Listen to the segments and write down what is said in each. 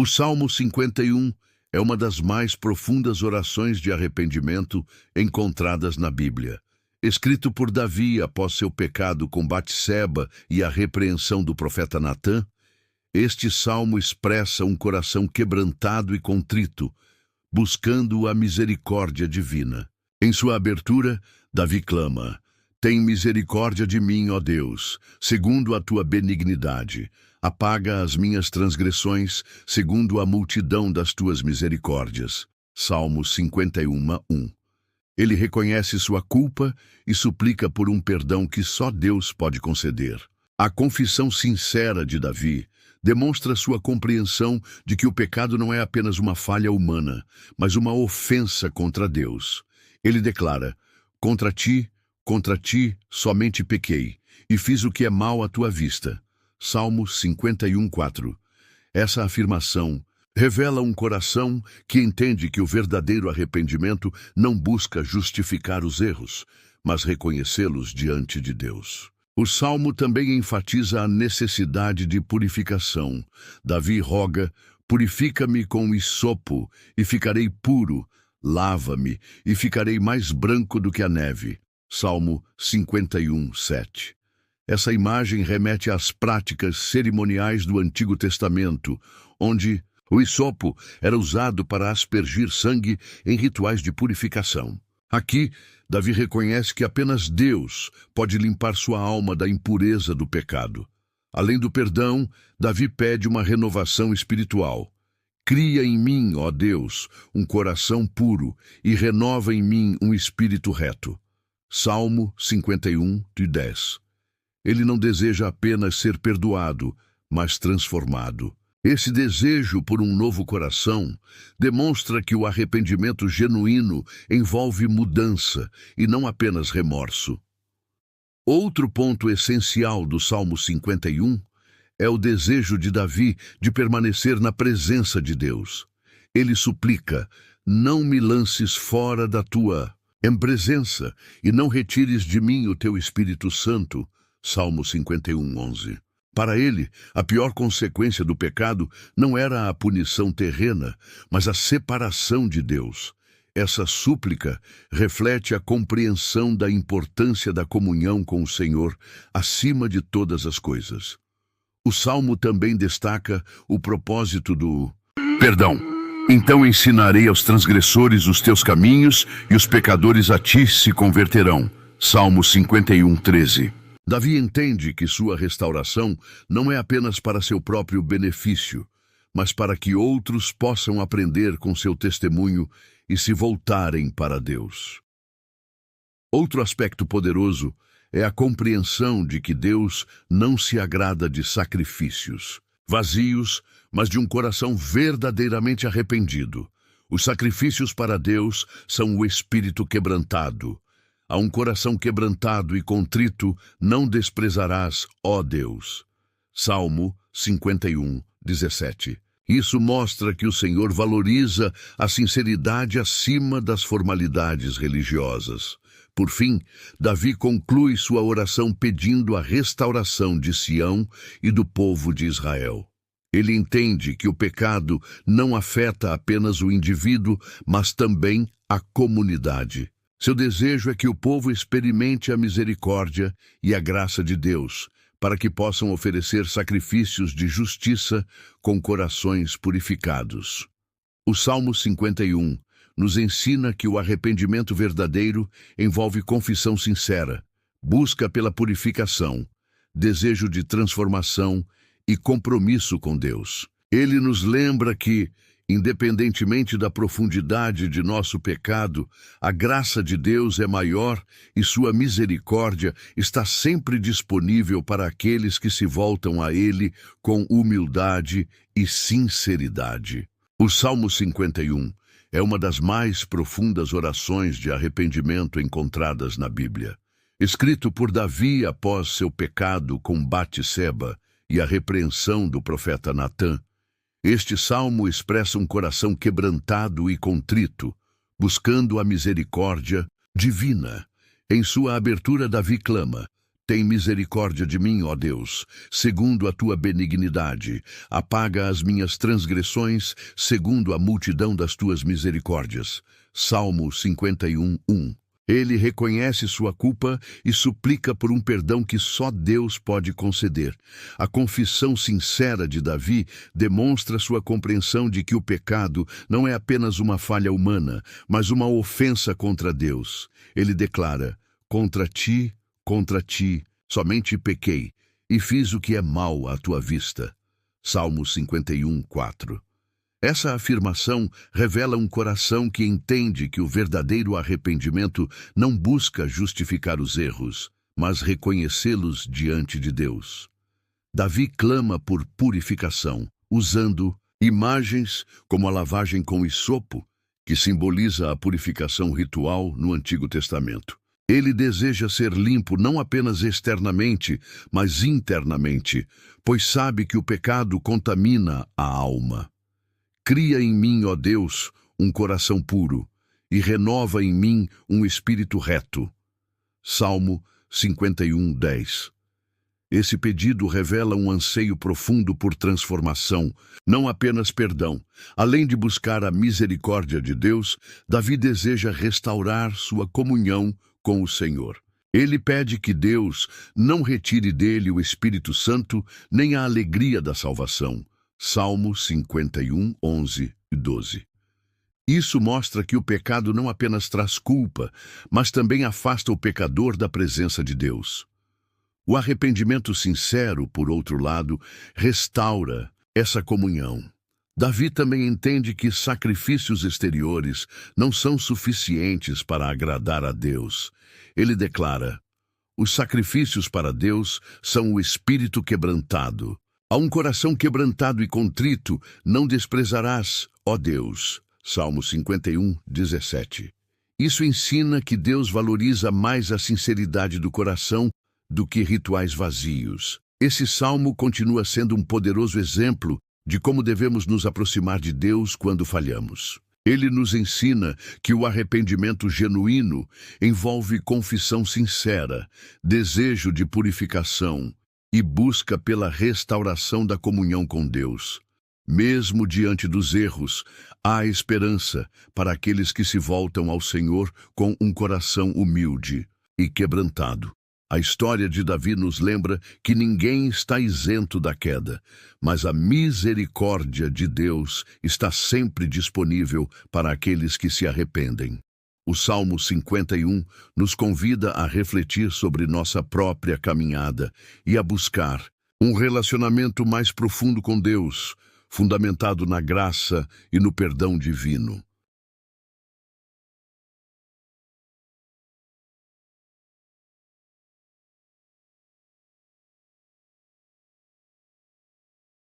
O Salmo 51 é uma das mais profundas orações de arrependimento encontradas na Bíblia. Escrito por Davi após seu pecado com Batseba e a repreensão do profeta Natã, este salmo expressa um coração quebrantado e contrito, buscando a misericórdia divina. Em sua abertura, Davi clama: "Tem misericórdia de mim, ó Deus, segundo a tua benignidade. Apaga as minhas transgressões, segundo a multidão das tuas misericórdias." Salmo 51:1. Ele reconhece sua culpa e suplica por um perdão que só Deus pode conceder. A confissão sincera de Davi demonstra sua compreensão de que o pecado não é apenas uma falha humana, mas uma ofensa contra Deus. Ele declara: contra ti, somente pequei, e fiz o que é mal à tua vista." Salmo 51:4. Essa afirmação revela um coração que entende que o verdadeiro arrependimento não busca justificar os erros, mas reconhecê-los diante de Deus. O Salmo também enfatiza a necessidade de purificação. Davi roga: "Purifica-me com hisopo, e ficarei puro. Lava-me, e ficarei mais branco do que a neve." Salmo 51:7. Essa imagem remete às práticas cerimoniais do Antigo Testamento, onde o hisopo era usado para aspergir sangue em rituais de purificação. Aqui, Davi reconhece que apenas Deus pode limpar sua alma da impureza do pecado. Além do perdão, Davi pede uma renovação espiritual. "Cria em mim, ó Deus, um coração puro e renova em mim um espírito reto." Salmo 51:10. Ele não deseja apenas ser perdoado, mas transformado. Esse desejo por um novo coração demonstra que o arrependimento genuíno envolve mudança e não apenas remorso. Outro ponto essencial do Salmo 51 é o desejo de Davi de permanecer na presença de Deus. Ele suplica: "Não me lances fora da tua presença e não retires de mim o teu Espírito Santo." Salmo 51:11. Para ele, a pior consequência do pecado não era a punição terrena, mas a separação de Deus. Essa súplica reflete a compreensão da importância da comunhão com o Senhor acima de todas as coisas. O Salmo também destaca o propósito do perdão. "Então ensinarei aos transgressores os teus caminhos, e os pecadores a ti se converterão." Salmo 51:13. Davi entende que sua restauração não é apenas para seu próprio benefício, mas para que outros possam aprender com seu testemunho e se voltarem para Deus. Outro aspecto poderoso é a compreensão de que Deus não se agrada de sacrifícios vazios, mas de um coração verdadeiramente arrependido. Os sacrifícios para Deus são o espírito quebrantado. A um coração quebrantado e contrito não desprezarás, ó Deus. Salmo 51:17. Isso mostra que o Senhor valoriza a sinceridade acima das formalidades religiosas. Por fim, Davi conclui sua oração pedindo a restauração de Sião e do povo de Israel. Ele entende que o pecado não afeta apenas o indivíduo, mas também a comunidade. Seu desejo é que o povo experimente a misericórdia e a graça de Deus, para que possam oferecer sacrifícios de justiça com corações purificados. O Salmo 51 nos ensina que o arrependimento verdadeiro envolve confissão sincera, busca pela purificação, desejo de transformação e compromisso com Deus. Ele nos lembra que, independentemente da profundidade de nosso pecado, a graça de Deus é maior e sua misericórdia está sempre disponível para aqueles que se voltam a Ele com humildade e sinceridade. O Salmo 51 é uma das mais profundas orações de arrependimento encontradas na Bíblia. Escrito por Davi após seu pecado com Batseba e a repreensão do profeta Natã, este salmo expressa um coração quebrantado e contrito, buscando a misericórdia divina. Em sua abertura, Davi clama: Tem misericórdia de mim, ó Deus, segundo a tua benignidade. Apaga as minhas transgressões, segundo a multidão das tuas misericórdias. Salmo 51, 1. Ele reconhece sua culpa e suplica por um perdão que só Deus pode conceder. A confissão sincera de Davi demonstra sua compreensão de que o pecado não é apenas uma falha humana, mas uma ofensa contra Deus. Ele declara: contra ti, somente pequei, e fiz o que é mal à tua vista. Salmo 51, 4. Essa afirmação revela um coração que entende que o verdadeiro arrependimento não busca justificar os erros, mas reconhecê-los diante de Deus. Davi clama por purificação, usando imagens como a lavagem com hisopo, que simboliza a purificação ritual no Antigo Testamento. Ele deseja ser limpo não apenas externamente, mas internamente, pois sabe que o pecado contamina a alma. Cria em mim, ó Deus, um coração puro, e renova em mim um espírito reto. Salmo 51, 10. Esse pedido revela um anseio profundo por transformação, não apenas perdão. Além de buscar a misericórdia de Deus, Davi deseja restaurar sua comunhão com o Senhor. Ele pede que Deus não retire dele o Espírito Santo nem a alegria da salvação. Salmo 51, 11 e 12. Isso mostra que o pecado não apenas traz culpa, mas também afasta o pecador da presença de Deus. O arrependimento sincero, por outro lado, restaura essa comunhão. Davi também entende que sacrifícios exteriores não são suficientes para agradar a Deus. Ele declara: os sacrifícios para Deus são o espírito quebrantado. A um coração quebrantado e contrito não desprezarás, ó Deus. Salmo 51, 17. Isso ensina que Deus valoriza mais a sinceridade do coração do que rituais vazios. Esse salmo continua sendo um poderoso exemplo de como devemos nos aproximar de Deus quando falhamos. Ele nos ensina que o arrependimento genuíno envolve confissão sincera, desejo de purificação e busca pela restauração da comunhão com Deus. Mesmo diante dos erros, há esperança para aqueles que se voltam ao Senhor com um coração humilde e quebrantado. A história de Davi nos lembra que ninguém está isento da queda, mas a misericórdia de Deus está sempre disponível para aqueles que se arrependem. O Salmo 51 nos convida a refletir sobre nossa própria caminhada e a buscar um relacionamento mais profundo com Deus, fundamentado na graça e no perdão divino.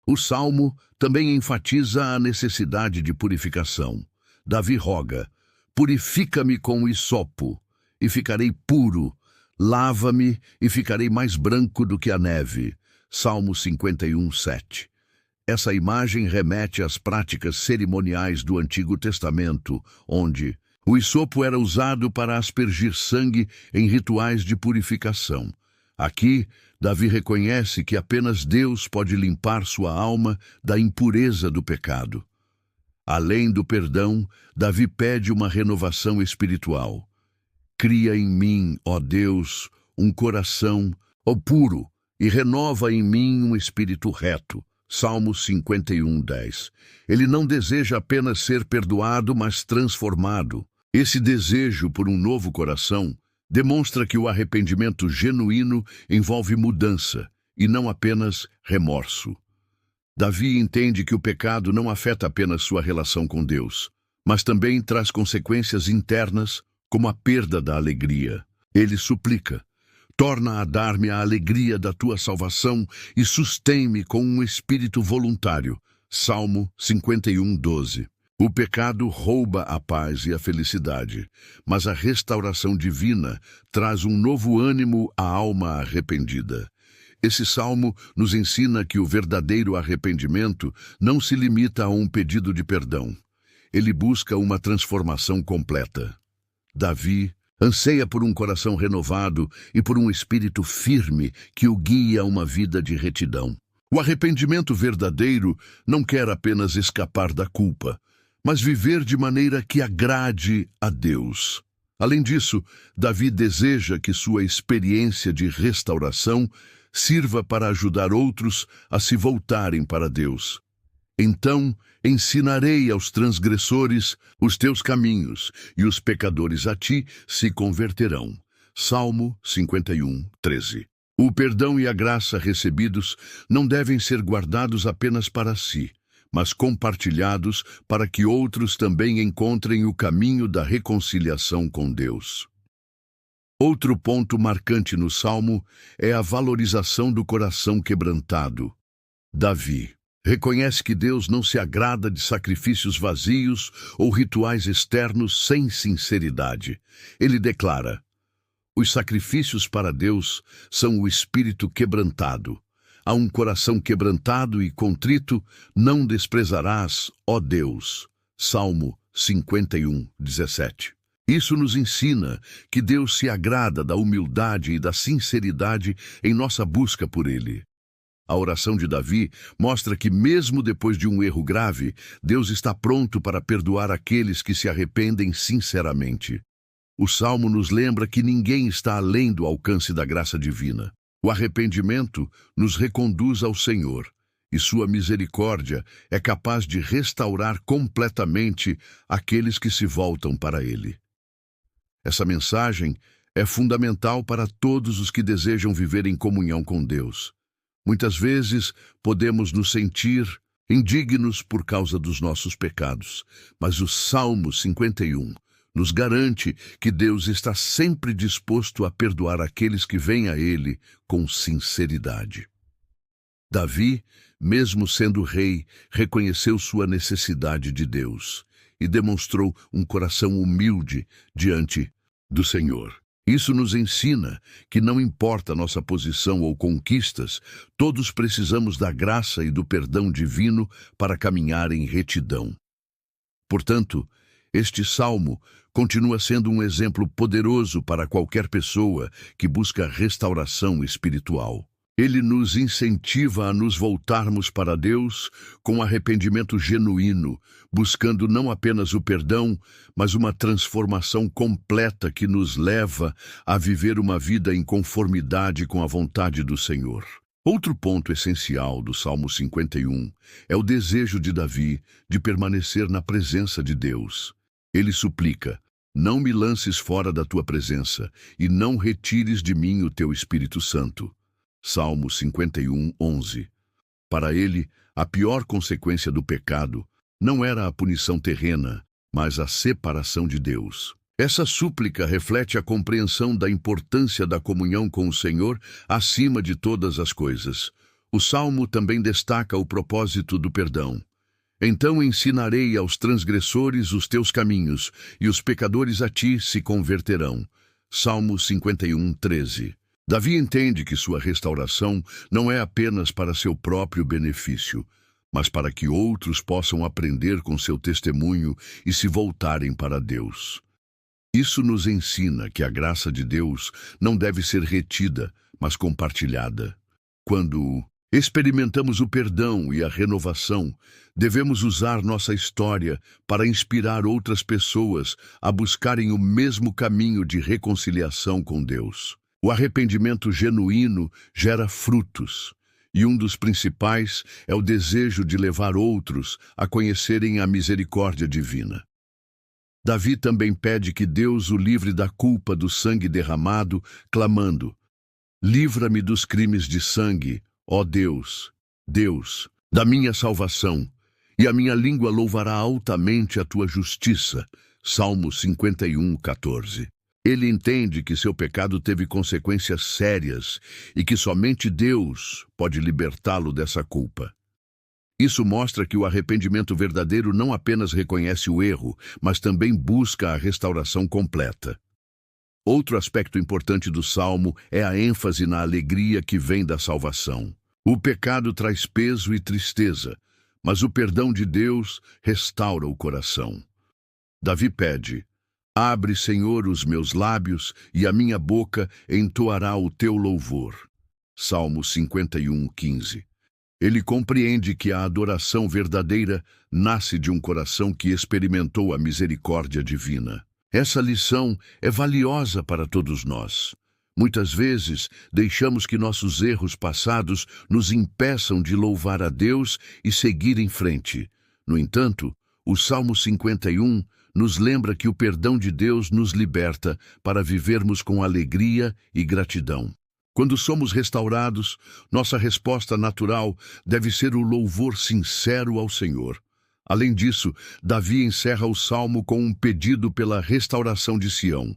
O Salmo também enfatiza a necessidade de purificação. Davi roga: purifica-me com o hisopo, e ficarei puro. Lava-me, e ficarei mais branco do que a neve. Salmo 51, 7. Essa imagem remete às práticas cerimoniais do Antigo Testamento, onde o hisopo era usado para aspergir sangue em rituais de purificação. Aqui, Davi reconhece que apenas Deus pode limpar sua alma da impureza do pecado. Além do perdão, Davi pede uma renovação espiritual. Cria em mim, ó Deus, um coração, ó puro, e renova em mim um espírito reto. Salmo 51, 10. Ele não deseja apenas ser perdoado, mas transformado. Esse desejo por um novo coração demonstra que o arrependimento genuíno envolve mudança e não apenas remorso. Davi entende que o pecado não afeta apenas sua relação com Deus, mas também traz consequências internas, como a perda da alegria. Ele suplica: torna a dar-me a alegria da tua salvação e sustém-me com um espírito voluntário. Salmo 51, 12. O pecado rouba a paz e a felicidade, mas a restauração divina traz um novo ânimo à alma arrependida. Esse salmo nos ensina que o verdadeiro arrependimento não se limita a um pedido de perdão. Ele busca uma transformação completa. Davi Anseia por um coração renovado e por um espírito firme que o guie a uma vida de retidão. O arrependimento verdadeiro não quer apenas escapar da culpa, mas viver de maneira que agrade a Deus. Além disso, Davi deseja que sua experiência de restauração sirva para ajudar outros a se voltarem para Deus. Então ensinarei aos transgressores os teus caminhos, e os pecadores a ti se converterão. Salmo 51, 13. O perdão e a graça recebidos não devem ser guardados apenas para si, mas compartilhados para que outros também encontrem o caminho da reconciliação com Deus. Outro ponto marcante no Salmo é a valorização do coração quebrantado. Davi reconhece que Deus não se agrada de sacrifícios vazios ou rituais externos sem sinceridade. Ele declara: os sacrifícios para Deus são o espírito quebrantado. A um coração quebrantado e contrito não desprezarás, ó Deus. Salmo 51, 17. Isso nos ensina que Deus se agrada da humildade e da sinceridade em nossa busca por Ele. A oração de Davi mostra que, mesmo depois de um erro grave, Deus está pronto para perdoar aqueles que se arrependem sinceramente. O Salmo nos lembra que ninguém está além do alcance da graça divina. O arrependimento nos reconduz ao Senhor, e sua misericórdia é capaz de restaurar completamente aqueles que se voltam para Ele. Essa mensagem é fundamental para todos os que desejam viver em comunhão com Deus. Muitas vezes podemos nos sentir indignos por causa dos nossos pecados, mas o Salmo 51 nos garante que Deus está sempre disposto a perdoar aqueles que vêm a Ele com sinceridade. Davi, mesmo sendo rei, reconheceu sua necessidade de Deus e demonstrou um coração humilde diante do Senhor. Isso nos ensina que não importa nossa posição ou conquistas, todos precisamos da graça e do perdão divino para caminhar em retidão. Portanto, este salmo continua sendo um exemplo poderoso para qualquer pessoa que busca restauração espiritual. Ele nos incentiva a nos voltarmos para Deus com arrependimento genuíno, buscando não apenas o perdão, mas uma transformação completa que nos leva a viver uma vida em conformidade com a vontade do Senhor. Outro ponto essencial do Salmo 51 é o desejo de Davi de permanecer na presença de Deus. Ele suplica: não me lances fora da tua presença e não retires de mim o teu Espírito Santo. Salmo 51, 11. Para ele, a pior consequência do pecado não era a punição terrena, mas a separação de Deus. Essa súplica reflete a compreensão da importância da comunhão com o Senhor acima de todas as coisas. O Salmo também destaca o propósito do perdão. Então ensinarei aos transgressores os teus caminhos, e os pecadores a ti se converterão. Salmo 51, 13. Davi entende que sua restauração não é apenas para seu próprio benefício, mas para que outros possam aprender com seu testemunho e se voltarem para Deus. Isso nos ensina que a graça de Deus não deve ser retida, mas compartilhada. Quando experimentamos o perdão e a renovação, devemos usar nossa história para inspirar outras pessoas a buscarem o mesmo caminho de reconciliação com Deus. O arrependimento genuíno gera frutos, e um dos principais é o desejo de levar outros a conhecerem a misericórdia divina. Davi também pede que Deus o livre da culpa do sangue derramado, clamando: livra-me dos crimes de sangue, ó Deus, Deus, da minha salvação, e a minha língua louvará altamente a tua justiça. Salmo 51, 14. Ele entende que seu pecado teve consequências sérias e que somente Deus pode libertá-lo dessa culpa. Isso mostra que o arrependimento verdadeiro não apenas reconhece o erro, mas também busca a restauração completa. Outro aspecto importante do Salmo é a ênfase na alegria que vem da salvação. O pecado traz peso e tristeza, mas o perdão de Deus restaura o coração. Davi pede: Abre, Senhor, os meus lábios, e a minha boca entoará o teu louvor. Salmo 51:15. Ele compreende que a adoração verdadeira nasce de um coração que experimentou a misericórdia divina. Essa lição é valiosa para todos nós. Muitas vezes, deixamos que nossos erros passados nos impeçam de louvar a Deus e seguir em frente. No entanto, o Salmo 51 nos lembra que o perdão de Deus nos liberta para vivermos com alegria e gratidão. Quando somos restaurados, nossa resposta natural deve ser o louvor sincero ao Senhor. Além disso, Davi encerra o salmo com um pedido pela restauração de Sião.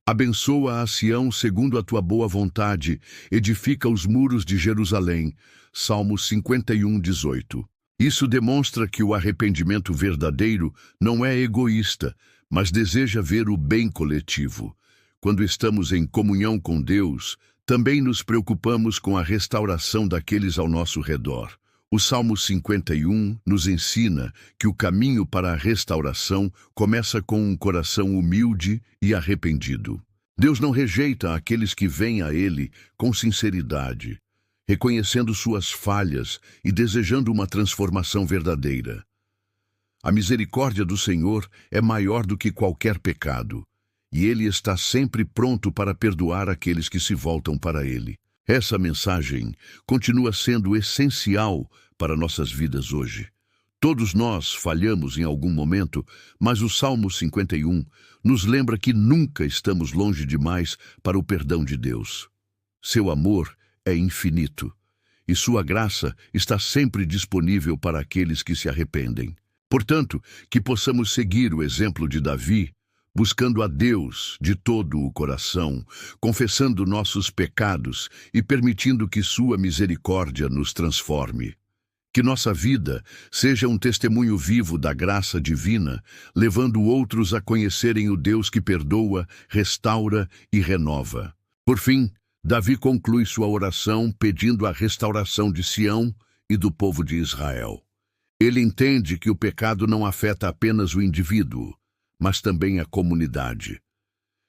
Abençoa a Sião segundo a tua boa vontade, edifica os muros de Jerusalém. Salmo 51:18. Isso demonstra que o arrependimento verdadeiro não é egoísta, mas deseja ver o bem coletivo. Quando estamos em comunhão com Deus, também nos preocupamos com a restauração daqueles ao nosso redor. O Salmo 51 nos ensina que o caminho para a restauração começa com um coração humilde e arrependido. Deus não rejeita aqueles que vêm a Ele com sinceridade, reconhecendo suas falhas e desejando uma transformação verdadeira. A misericórdia do Senhor é maior do que qualquer pecado, e Ele está sempre pronto para perdoar aqueles que se voltam para Ele. Essa mensagem continua sendo essencial para nossas vidas hoje. Todos nós falhamos em algum momento, mas o Salmo 51 nos lembra que nunca estamos longe demais para o perdão de Deus. Seu amor é infinito, e sua graça está sempre disponível para aqueles que se arrependem. Portanto, que possamos seguir o exemplo de Davi, buscando a Deus de todo o coração, confessando nossos pecados e permitindo que sua misericórdia nos transforme. Que nossa vida seja um testemunho vivo da graça divina, levando outros a conhecerem o Deus que perdoa, restaura e renova. Por fim, Davi conclui sua oração pedindo a restauração de Sião e do povo de Israel. Ele entende que o pecado não afeta apenas o indivíduo, mas também a comunidade.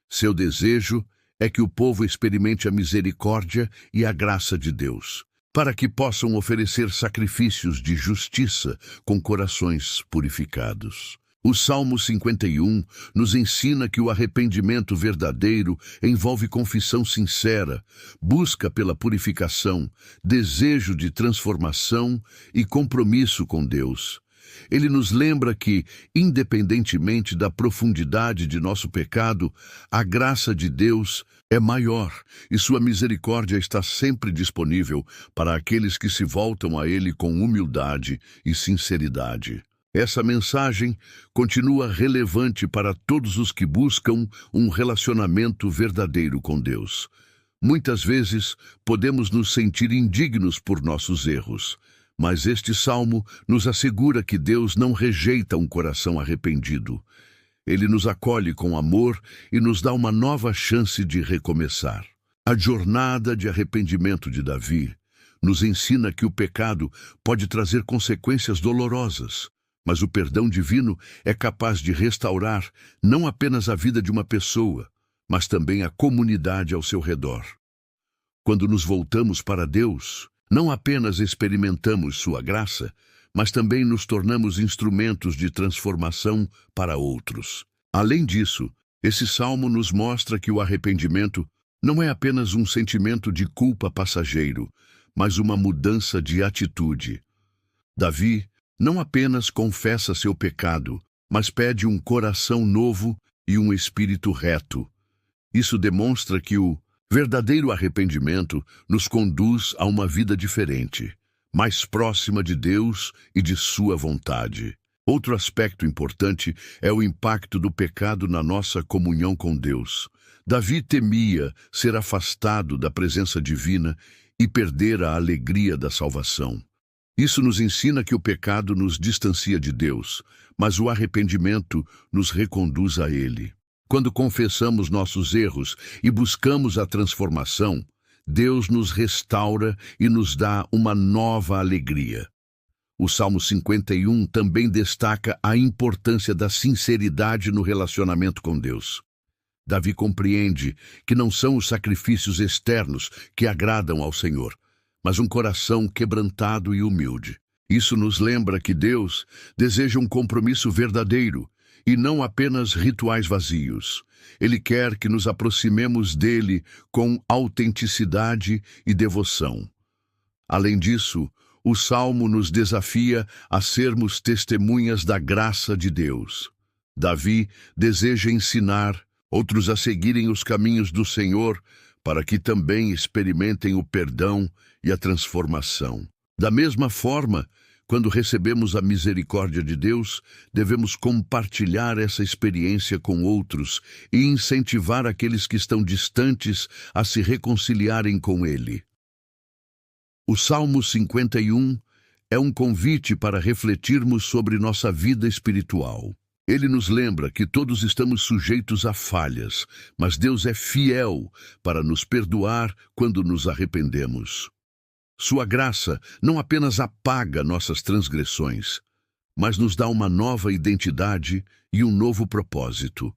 Seu desejo é que o povo experimente a misericórdia e a graça de Deus, para que possam oferecer sacrifícios de justiça com corações purificados. O Salmo 51 nos ensina que o arrependimento verdadeiro envolve confissão sincera, busca pela purificação, desejo de transformação e compromisso com Deus. Ele nos lembra que, independentemente da profundidade de nosso pecado, a graça de Deus é maior e sua misericórdia está sempre disponível para aqueles que se voltam a Ele com humildade e sinceridade. Essa mensagem continua relevante para todos os que buscam um relacionamento verdadeiro com Deus. Muitas vezes podemos nos sentir indignos por nossos erros, mas este salmo nos assegura que Deus não rejeita um coração arrependido. Ele nos acolhe com amor e nos dá uma nova chance de recomeçar. A jornada de arrependimento de Davi nos ensina que o pecado pode trazer consequências dolorosas, mas o perdão divino é capaz de restaurar não apenas a vida de uma pessoa, mas também a comunidade ao seu redor. Quando nos voltamos para Deus, não apenas experimentamos sua graça, mas também nos tornamos instrumentos de transformação para outros. Além disso, esse salmo nos mostra que o arrependimento não é apenas um sentimento de culpa passageiro, mas uma mudança de atitude. Davi não apenas confessa seu pecado, mas pede um coração novo e um espírito reto. Isso demonstra que o verdadeiro arrependimento nos conduz a uma vida diferente, mais próxima de Deus e de sua vontade. Outro aspecto importante é o impacto do pecado na nossa comunhão com Deus. Davi temia ser afastado da presença divina e perder a alegria da salvação. Isso nos ensina que o pecado nos distancia de Deus, mas o arrependimento nos reconduz a Ele. Quando confessamos nossos erros e buscamos a transformação, Deus nos restaura e nos dá uma nova alegria. O Salmo 51 também destaca a importância da sinceridade no relacionamento com Deus. Davi compreende que não são os sacrifícios externos que agradam ao Senhor, mas um coração quebrantado e humilde. Isso nos lembra que Deus deseja um compromisso verdadeiro e não apenas rituais vazios. Ele quer que nos aproximemos dele com autenticidade e devoção. Além disso, o Salmo nos desafia a sermos testemunhas da graça de Deus. Davi deseja ensinar outros a seguirem os caminhos do Senhor para que também experimentem o perdão e a transformação. Da mesma forma, quando recebemos a misericórdia de Deus, devemos compartilhar essa experiência com outros e incentivar aqueles que estão distantes a se reconciliarem com Ele. O Salmo 51 é um convite para refletirmos sobre nossa vida espiritual. Ele nos lembra que todos estamos sujeitos a falhas, mas Deus é fiel para nos perdoar quando nos arrependemos. Sua graça não apenas apaga nossas transgressões, mas nos dá uma nova identidade e um novo propósito.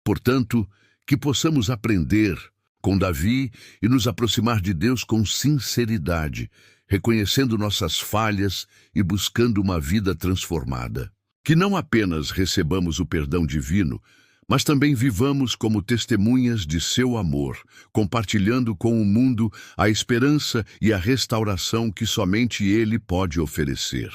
Portanto, que possamos aprender com Davi e nos aproximar de Deus com sinceridade, reconhecendo nossas falhas e buscando uma vida transformada. Que não apenas recebamos o perdão divino, mas também vivamos como testemunhas de seu amor, compartilhando com o mundo a esperança e a restauração que somente Ele pode oferecer.